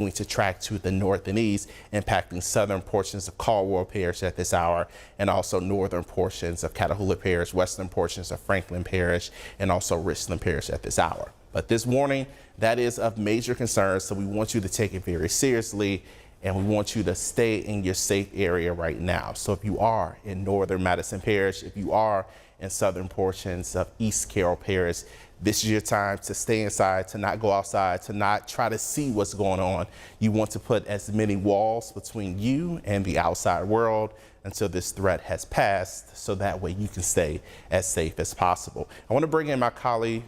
going to track to the north and east, impacting southern portions of Caldwell Parish at this hour, and also northern portions of Catahoula Parish, western portions of Franklin Parish, and also Richland Parish at this hour. But this warning, that is of major concern, so we want you to take it very seriously, and we want you to stay in your safe area right now. So if you are in northern Madison Parish, if you are in southern portions of East Carroll Parish, this is your time to stay inside, to not go outside, to not try to see what's going on. You want to put as many walls between you and the outside world until this threat has passed, so that way you can stay as safe as possible. I want to bring in my colleague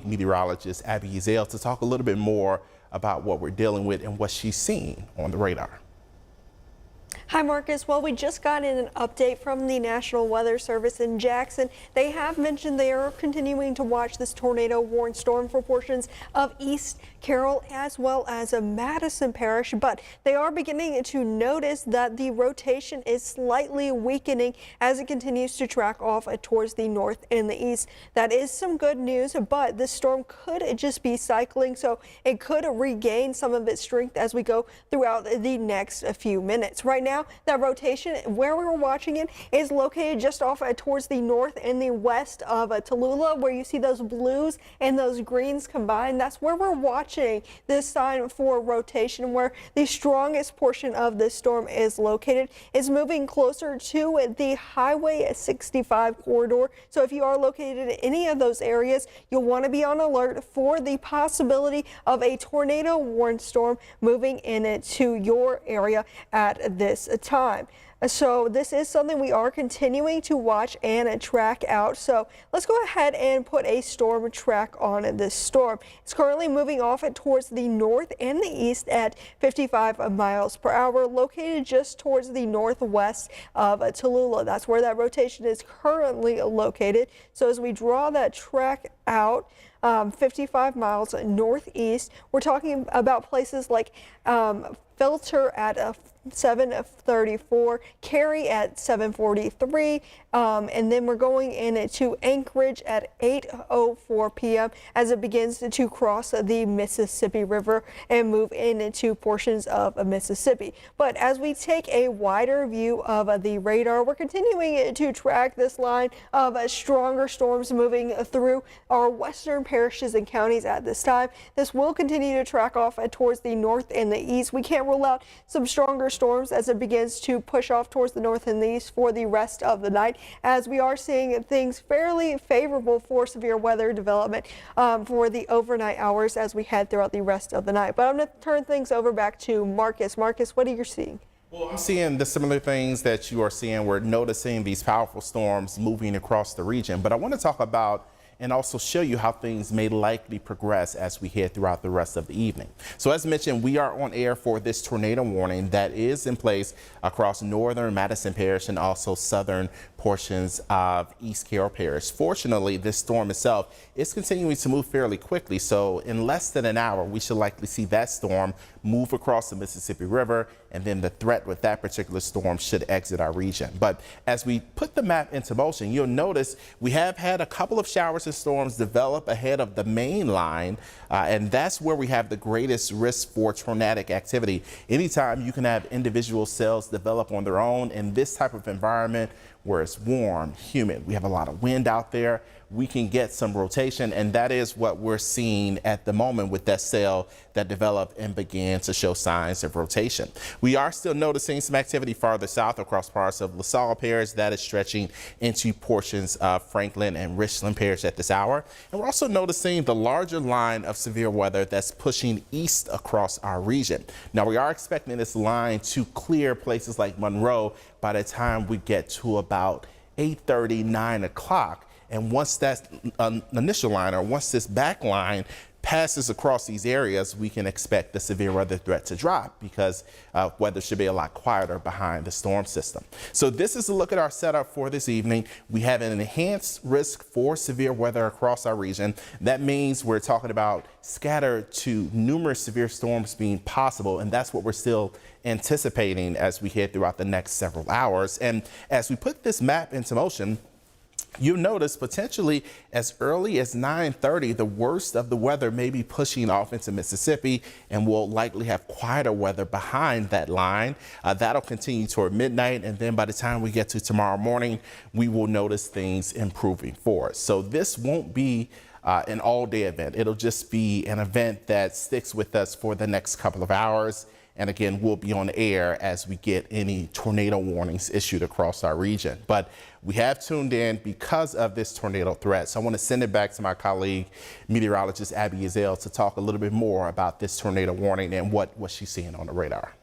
meteorologist Abby Ezell to talk a little bit more about what we're dealing with and what she's seeing on the radar. Hi Marcus, well we just got in an update from the National Weather Service in Jackson. They have mentioned they are continuing to watch this tornado warned storm for portions of East Carroll as well as Madison Parish, but they are beginning to notice that the rotation is slightly weakening as it continues to track off towards the north and the east. That is some good news, but this storm could just be cycling, so it could regain some of its strength as we go throughout the next few minutes. Right now, that rotation where we were watching it is located just off towards the north and the west of Tallulah, where you see those blues and those greens combined. That's where we're watching this sign for rotation, where the strongest portion of this storm is located. It's moving closer to the Highway 65 corridor. So if you are located in any of those areas, you'll want to be on alert for the possibility of a tornado warned storm moving into your area at this time. So this is something we are continuing to watch and track out. So let's go ahead and put a storm track on this storm. It's currently moving off towards the north and the east at 55 miles per hour, located just towards the northwest of Tallulah. That's where that rotation is currently located. So as we draw that track out, 55 miles northeast, we're talking about places like Filter at 7:34, Cary at 7:43, and then we're going into Anchorage at 8:04 p.m. as it begins to cross the Mississippi River and move into portions of Mississippi. But as we take a wider view of the radar, we're continuing to track this line of stronger storms moving through our western parishes and counties at this time. This will continue to track off towards the north and the east. We can't rule out some stronger storms as it begins to push off towards the north and the east for the rest of the night, as we are seeing things fairly favorable for severe weather development for the overnight hours as we head throughout the rest of the night. But I'm going to turn things over back to Marcus. Marcus, what are you seeing? Well, I'm seeing the similar things that you are seeing. We're noticing these powerful storms moving across the region, but I want to talk about and also show you how things may likely progress as we head throughout the rest of the evening. So as mentioned, we are on air for this tornado warning that is in place across northern Madison Parish and also southern portions of East Carroll Parish. Fortunately, this storm itself is continuing to move fairly quickly, so in less than an hour, we should likely see that storm move across the Mississippi River, and then the threat with that particular storm should exit our region. But as we put the map into motion, you'll notice we have had a couple of showers and storms develop ahead of the main line, and that's where we have the greatest risk for tornadic activity. Anytime you can have individual cells develop on their own in this type of environment where it's warm, humid, we have a lot of wind out there, we can get some rotation, and that is what we're seeing at the moment with that cell that developed and began to show signs of rotation. We are still noticing some activity farther south across parts of LaSalle Parish that is stretching into portions of Franklin and Richland Parish at this hour. And we're also noticing the larger line of severe weather that's pushing east across our region. Now, we are expecting this line to clear places like Monroe by the time we get to about 8:30, 9 o'clock. And once that initial line, or once this back line passes across these areas, we can expect the severe weather threat to drop, because weather should be a lot quieter behind the storm system. So this is a look at our setup for this evening. We have an enhanced risk for severe weather across our region. That means we're talking about scattered to numerous severe storms being possible, and that's what we're still anticipating as we head throughout the next several hours. And as we put this map into motion, You'll notice potentially as early as 9:30, the worst of the weather may be pushing off into Mississippi, and we'll likely have quieter weather behind that line. That'll continue toward midnight, and then by the time we get to tomorrow morning, we will notice things improving for us. So this won't be an all-day event. It'll just be an event that sticks with us for the next couple of hours. And again, we'll be on air as we get any tornado warnings issued across our region. But we have tuned in because of this tornado threat. So I want to send it back to my colleague, meteorologist Abby Ezell, to talk a little bit more about this tornado warning and what she's seeing on the radar.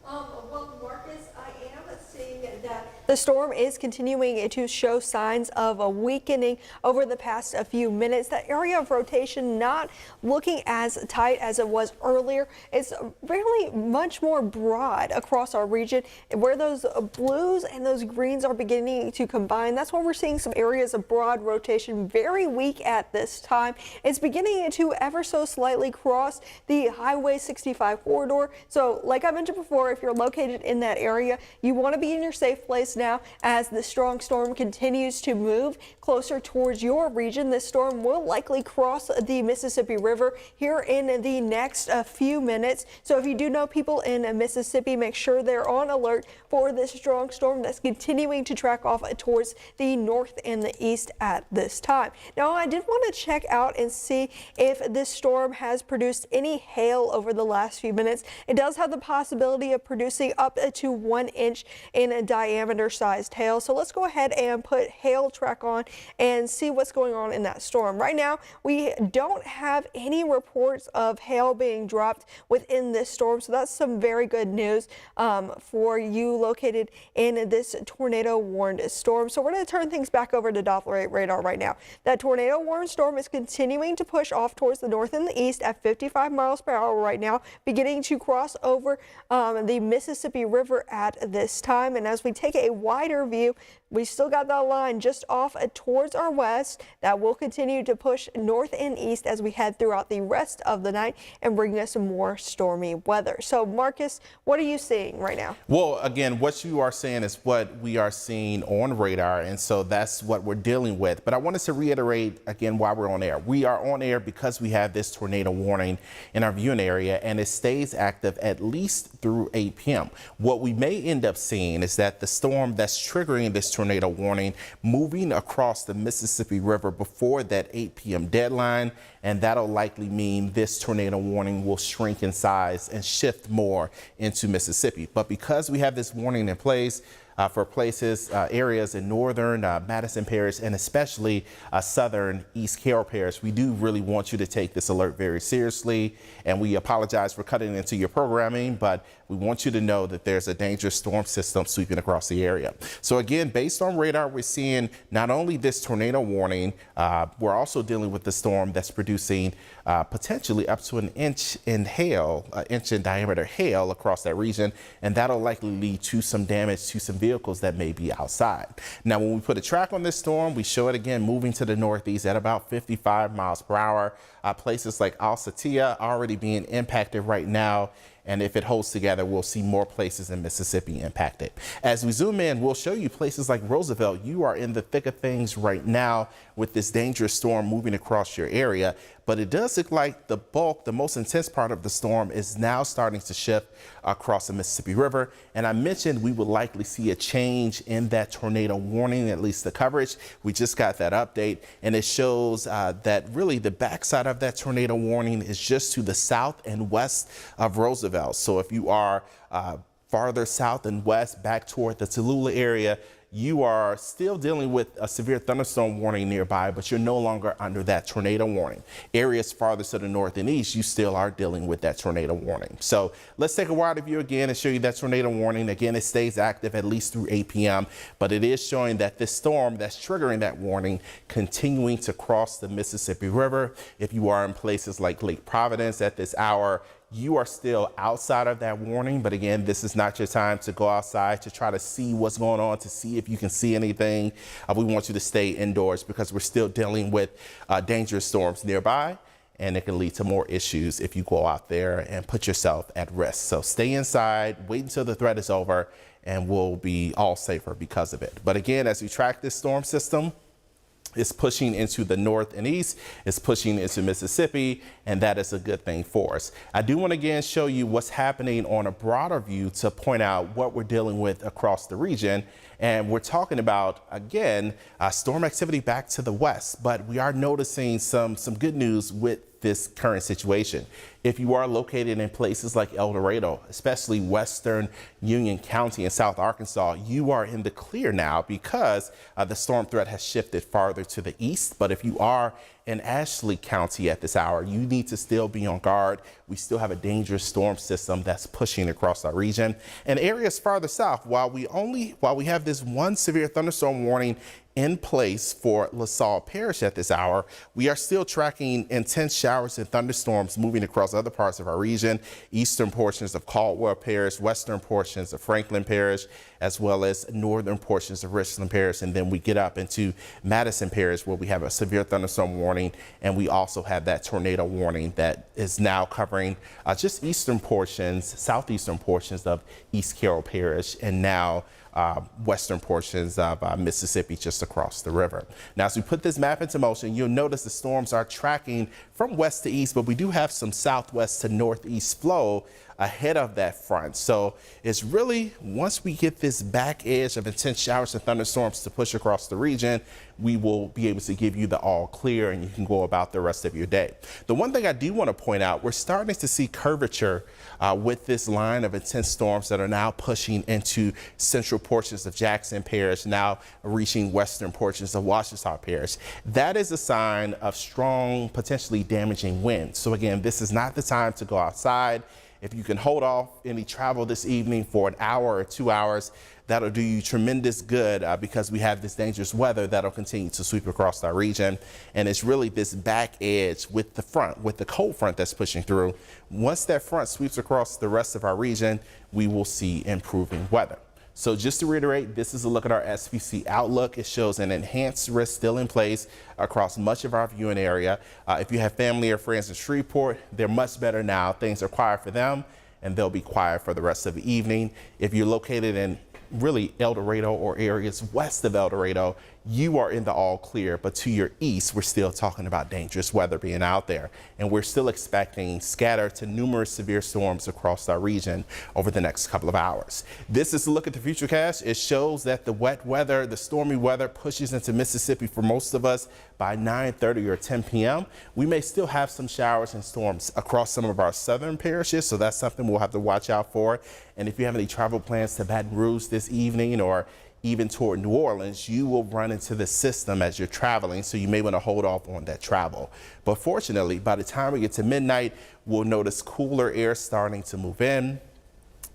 Well, Marcus, I am seeing that the storm is continuing to show signs of a weakening over the past few minutes. That area of rotation not looking as tight as it was earlier. It's really much more broad across our region, where those blues and those greens are beginning to combine. That's why we're seeing some areas of broad rotation very weak at this time. It's beginning to ever so slightly cross the Highway 65 corridor. So like I mentioned before, if you're located in that area, you want to be in your safe place now as the strong storm continues to move closer towards your region. This storm will likely cross the Mississippi River here in the next few minutes. So if you do know people in Mississippi, make sure they're on alert for this strong storm that's continuing to track off towards the north and the east at this time. Now, I did want to check out and see if this storm has produced any hail over the last few minutes. It does have the possibility of producing up to 1 inch in a diameter sized hail. So let's go ahead and put hail track on and see what's going on in that storm. Right now, we don't have any reports of hail being dropped within this storm. So that's some very good news for you located in this tornado warned storm. So we're going to turn things back over to Doppler 8 radar right now. That tornado warned storm is continuing to push off towards the north and the east at 55 miles per hour right now, beginning to cross over the Mississippi River at this time. And as we take a wider view, we still got that line just off towards our west that will continue to push north and east as we head throughout the rest of the night and bring us some more stormy weather. So Marcus, what are you seeing right now? Well, again, what you are saying is what we are seeing on radar, and so that's what we're dealing with. But I wanted to reiterate again why we're on air. We are on air because we have this tornado warning in our viewing area, and it stays active at least through 8 p.m. What we may end up seeing is that the storm that's triggering this tornado warning moving across the Mississippi River before that 8 p.m. deadline, and that'll likely mean this tornado warning will shrink in size and shift more into Mississippi. But because we have this warning in place for areas in northern Madison Parish and especially southern East Carroll Parish, we do really want you to take this alert very seriously. And we apologize for cutting into your programming, but we want you to know that there's a dangerous storm system sweeping across the area. So again, based on radar, we're seeing not only this tornado warning, we're also dealing with the storm that's producing potentially up to 1 inch in hail, 1 inch in diameter hail across that region, and that'll likely lead to some damage to some vehicles that may be outside. Now, when we put a track on this storm, we show it again moving to the northeast at about 55 miles per hour. Places like Alsatia already being impacted right now. And if it holds together, we'll see more places in Mississippi impacted. As we zoom in, we'll show you places like Roosevelt. You are in the thick of things right now with this dangerous storm moving across your area. But it does look like the bulk, the most intense part of the storm is now starting to shift across the Mississippi River. And I mentioned we would likely see a change in that tornado warning, at least the coverage. We just got that update, and it shows that really the backside of that tornado warning is just to the south and west of Roosevelt. So if you are farther south and west back toward the Tallulah area, you are still dealing with a severe thunderstorm warning nearby, but you're no longer under that tornado warning. Areas farther to the north and east, you still are dealing with that tornado warning. So let's take a wider view again and show you that tornado warning. Again, it stays active at least through 8 p.m., but it is showing that this storm that's triggering that warning continuing to cross the Mississippi River. If you are in places like Lake Providence at this hour, you are still outside of that warning. But again, this is not your time to go outside to try to see what's going on, to see if you can see anything. We want you to stay indoors because we're still dealing with dangerous storms nearby, and it can lead to more issues if you go out there and put yourself at risk. So stay inside, wait until the threat is over, and we'll be all safer because of it. But again, as we track this storm system, it's pushing into the north and east, it's pushing into Mississippi, and that is a good thing for us. I do want to again show you what's happening on a broader view to point out what we're dealing with across the region. And we're talking about, again, storm activity back to the west, but we are noticing some good news with this current situation. If you are located in places like El Dorado, especially western Union County in South Arkansas, you are in the clear now because the storm threat has shifted farther to the east. But if you are in Ashley County at this hour, you need to still be on guard. We still have a dangerous storm system that's pushing across our region. And areas farther south, while we have this one severe thunderstorm warning in place for LaSalle Parish at this hour, we are still tracking intense showers and thunderstorms moving across other parts of our region, eastern portions of Caldwell Parish, western portions of Franklin Parish, as well as northern portions of Richland Parish. And then we get up into Madison Parish where we have a severe thunderstorm warning, and we also have that tornado warning that is now covering just eastern portions, southeastern portions of East Carroll Parish, and now western portions of Mississippi just across the river. Now, as we put this map into motion, you'll notice the storms are tracking from west to east, but we do have some southwest to northeast flow ahead of that front. So it's really, once we get this back edge of intense showers and thunderstorms to push across the region, we will be able to give you the all clear and you can go about the rest of your day. The one thing I do want to point out, we're starting to see curvature with this line of intense storms that are now pushing into central portions of Jackson Parish, now reaching western portions of Ouachita Parish. That is a sign of strong, potentially damaging winds. So again, this is not the time to go outside. If you can hold off any travel this evening for an hour or 2 hours, that'll do you tremendous good because we have this dangerous weather that'll continue to sweep across our region. And it's really this back edge with the front, with the cold front that's pushing through. Once that front sweeps across the rest of our region, we will see improving weather. So just to reiterate, this is a look at our SPC outlook. It shows an enhanced risk still in place across much of our viewing area. If you have family or friends in Shreveport, they're much better now. Things are quiet for them and they'll be quiet for the rest of the evening. If you're located in really El Dorado or areas west of El Dorado, you are in the all clear, but to your east, we're still talking about dangerous weather being out there. And we're still expecting scattered to numerous severe storms across our region over the next couple of hours. This is a look at the futurecast. It shows that the wet weather, the stormy weather pushes into Mississippi for most of us by 9:30 or 10 p.m. We may still have some showers and storms across some of our southern parishes, so that's something we'll have to watch out for. And if you have any travel plans to Baton Rouge this evening or even toward New Orleans, you will run into the system as you're traveling, so you may want to hold off on that travel. But fortunately, by the time we get to midnight, we'll notice cooler air starting to move in.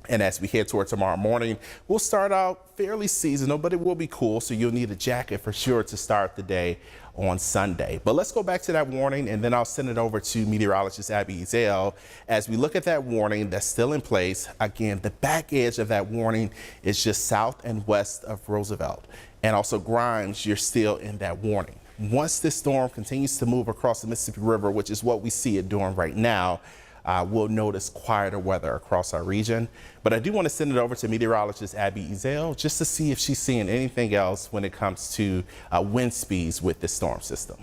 And as we head toward tomorrow morning, we'll start out fairly seasonal, but it will be cool, so you'll need a jacket for sure to start the day on Sunday. But let's go back to that warning, and then I'll send it over to meteorologist Abby Ezell as we look at that warning that's still in place. Again, the back edge of that warning is just south and west of Roosevelt, and also Grimes, you're still in that warning. Once this storm continues to move across the Mississippi River, which is what we see it doing right now, we'll notice quieter weather across our region. But I do want to send it over to meteorologist Abby Ezell just to see if she's seeing anything else when it comes to wind speeds with this storm system.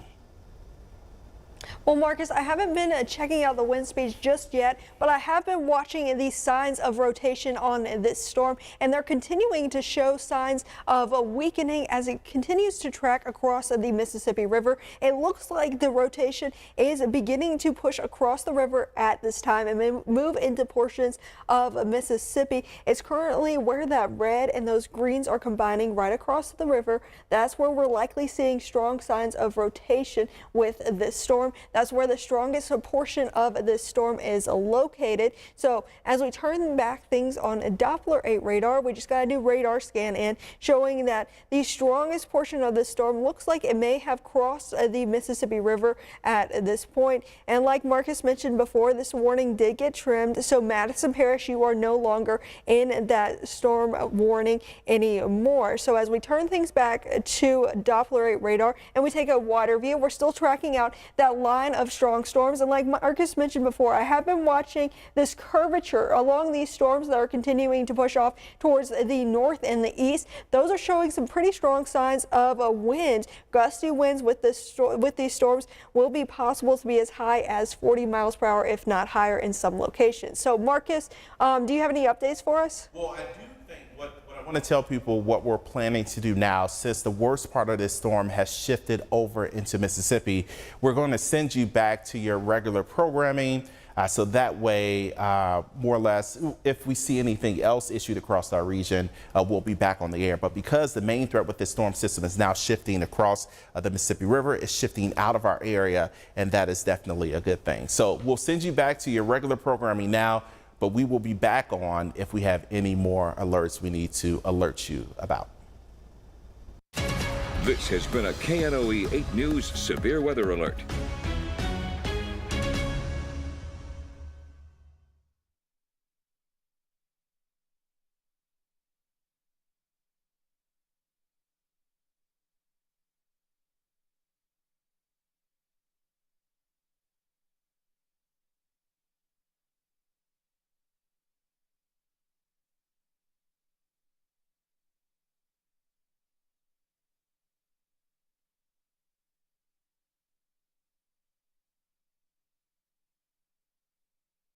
Well, Marcus, I haven't been checking out the wind speeds just yet, but I have been watching these signs of rotation on this storm, and they're continuing to show signs of a weakening as it continues to track across the Mississippi River. It looks like the rotation is beginning to push across the river at this time and may move into portions of Mississippi. It's currently where that red and those greens are combining right across the river. That's where we're likely seeing strong signs of rotation with this storm. That's where the strongest portion of this storm is located. So as we turn back things on a Doppler 8 radar, we just got a new radar scan in showing that the strongest portion of the storm looks like it may have crossed the Mississippi River at this point. And like Marcus mentioned before, this warning did get trimmed. So Madison Parish, you are no longer in that storm warning anymore. So as we turn things back to Doppler 8 radar and we take a wider view, we're still tracking out that line of strong storms. And like Marcus mentioned before, I have been watching this curvature along these storms that are continuing to push off towards the north and the east. Those are showing some pretty strong signs of a wind. Gusty winds with these storms will be possible to be as high as 40 miles per hour, if not higher in some locations. So Marcus, do you have any updates for us? Well, I do think what I want to tell people what we're planning to do now, since the worst part of this storm has shifted over into Mississippi, we're going to send you back to your regular programming. So that way, more or less, if we see anything else issued across our region, we'll be back on the air. But because the main threat with this storm system is now shifting across the Mississippi River, it's shifting out of our area, and that is definitely a good thing. So we'll send you back to your regular programming now, but we will be back on if we have any more alerts we need to alert you about. This has been a KNOE 8 News Severe Weather Alert.